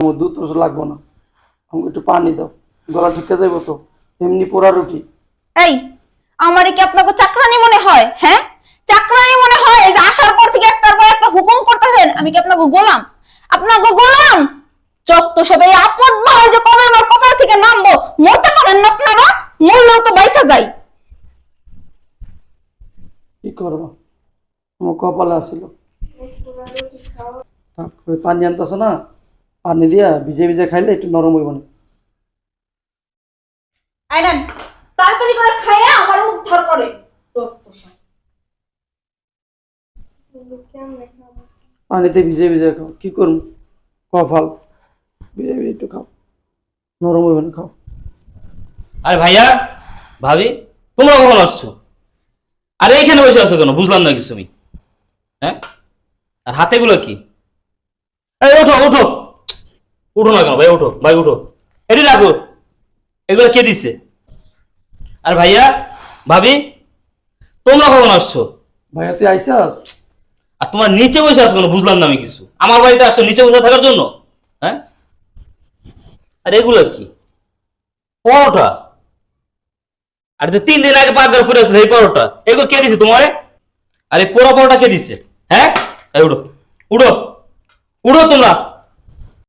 আমার দুধ তো লাগবো না, আমাকে একটু পানি দাও, গলা ঢুকে যাইব তো। এমনি পোড়া রুটি। এই আমারে কি আপনাকে চাকরানি মনে হয়? হ্যাঁ, চাকরানি মনে হয়? এই যে আসার পর থেকে একটার পর একটা হুকুম করতেছেন, আমি কি আপনাকে গোলাম? আপনাকে গোলাম? যত সব এই আপদ ভাই যে কবে আমার কপাল থেকে নামবো, মরতে পারেন না আপনারা? মরলেও তো বাইসা যাই। কি করবো, আমার কপালে আসিল। পানি আনতেছে না, পানি দিয়া ভিজে ভিজে খাইলে একটু নরম হইব না। আইনান তাড়াতাড়ি করে খাইয়া আমার উদ্ধার করে। পানিতে ভিজে ভিজে খাও, কি করবো, কপাল ভিজে ভিজে একটু খাও, নরম হইব না, খাও। আরে ভাইয়া, ভাবি, তোমরা কখন আসছো? আরে এইখানে বসে আছো কেন? বুঝলাম না কিছু আমি। হ্যাঁ, আর হাতে গুলো কি? এই ওঠো ওঠো, উঠো না কেন ভাই? ওঠো ভাই, উঠো, এটি রাখো। এগুলো কে দিচ্ছে? আর ভাইয়া, ভাবি, তোমরা কখন আসছো? ভাইয়া তুই আইসাস? আর তোমার নিচে বসে আছো কেন? বুঝলাম না আমি কিছু। আমার বাড়িতে আসছো নিচে বসে থাকার জন্য? হ্যাঁ, আর এগুলো কি? পরোটা। আর তো 3 দিন আগে পাকঘর করে আসলে এই পরোটা, এগুলো কে দিছে তোমারে? আরে পোড়া পরোটা কে দিচ্ছে? হ্যাঁ, এই উঠো উঠো উঠো তোমরা।